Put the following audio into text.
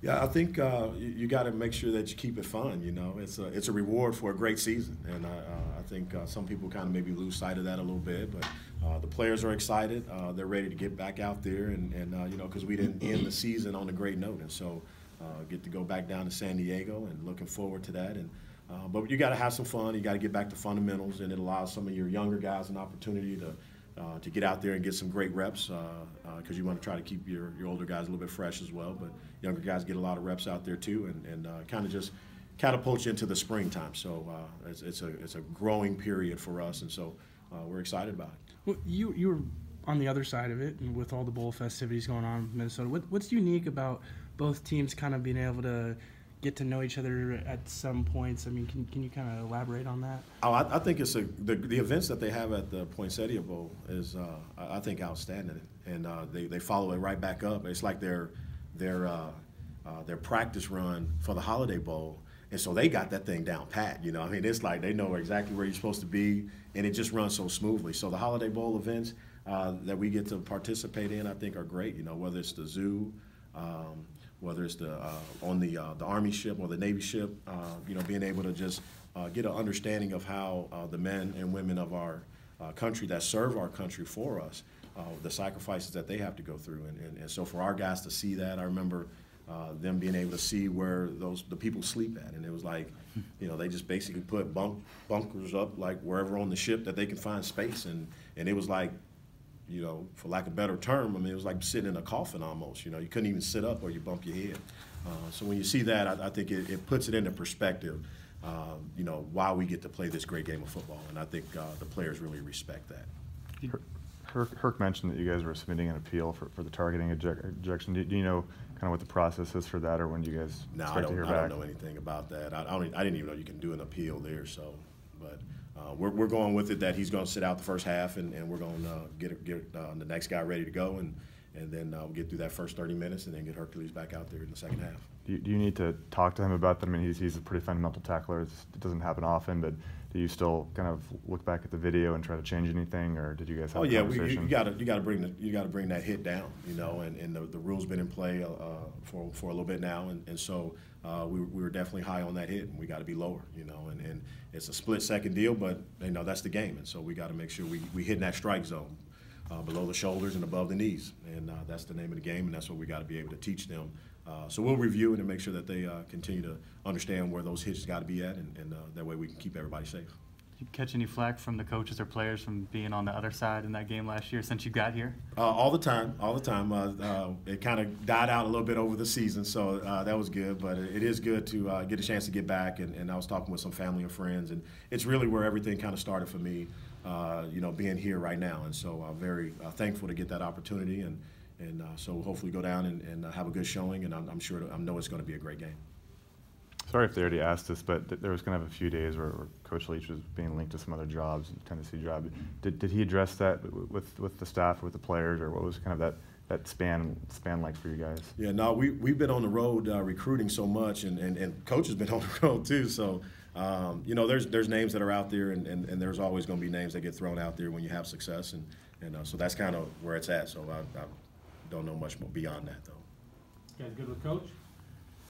Yeah, I think you got to make sure that you keep it fun. You know, it's a reward for a great season, and I think some people kind of maybe lose sight of that a little bit. But the players are excited; they're ready to get back out there, and you know, because we didn't end the season on a great note, and so get to go back down to San Diego, and looking forward to that. And but you got to have some fun. You got to get back to fundamentals, and it allows some of your younger guys an opportunity to get out there and get some great reps because you want to try to keep your older guys a little bit fresh as well. But younger guys get a lot of reps out there too, and kind of just catapult you into the springtime. So it's a growing period for us, and so we're excited about it. Well, you were on the other side of it, and with all the bowl festivities going on in Minnesota, what's unique about both teams kind of being able to get to know each other at some points? I mean, can you kind of elaborate on that? Oh, I think it's the events that they have at the Poinsettia Bowl is I think outstanding, and they follow it right back up. It's like their practice run for the Holiday Bowl, and so they got that thing down pat. You know, I mean, it's like they know exactly where you're supposed to be, and it just runs so smoothly. So the Holiday Bowl events that we get to participate in, I think, are great. You know, whether it's the zoo. Whether it's on the Army ship or the Navy ship, you know, being able to just get an understanding of how the men and women of our country that serve our country for us, the sacrifices that they have to go through, and so for our guys to see that, I remember them being able to see where the people sleep at, and it was like, you know, they just basically put bunkers up like wherever on the ship that they can find space, and it was like, you know, for lack of a better term, I mean, it was like sitting in a coffin almost. You know, you couldn't even sit up or you bump your head. So when you see that, I think it puts it into perspective, you know, why we get to play this great game of football. And I think the players really respect that. Herc mentioned that you guys were submitting an appeal for the targeting ejection. Do you know kind of what the process is for that, or when you guys start to hear back? I don't know anything about that. I didn't even know you can do an appeal there. So, but we're going with it that he's going to sit out the first half, and we're going to get the next guy ready to go, and then we'll get through that first 30 minutes, and then get Hercules back out there in the second half. Do you need to talk to him about that? I mean, he's a pretty fundamental tackler. It doesn't happen often, but do you still kind of look back at the video and try to change anything, or did you guys have a conversation? You got to bring that hit down, you know, and the rule's been in play for a little bit now, and so we were definitely high on that hit, and we got to be lower, you know, and it's a split-second deal, but you know that's the game, and so we got to make sure we hit in that strike zone below the shoulders and above the knees, and that's the name of the game, and that's what we got to be able to teach them. So we'll review it and make sure that they continue to understand where those hits got to be at, and that way we can keep everybody safe. Did you catch any flack from the coaches or players from being on the other side in that game last year since you got here? All the time. It kind of died out a little bit over the season, so that was good. But it is good to get a chance to get back, and I was talking with some family and friends, and it's really where everything kind of started for me, you know, being here right now. And so I'm very thankful to get that opportunity, and so hopefully go down and have a good showing, and I know it's going to be a great game. Sorry if they already asked this, but there was kind of a few days where Coach Leach was being linked to some other jobs, Tennessee job. Did he address that with the staff, with the players, or what was kind of that span like for you guys? Yeah, no, we've been on the road recruiting so much, and Coach has been on the road too. So you know, there's names that are out there, and there's always going to be names that get thrown out there when you have success, and so that's kind of where it's at. So I don't know much more beyond that though. You guys good with Coach?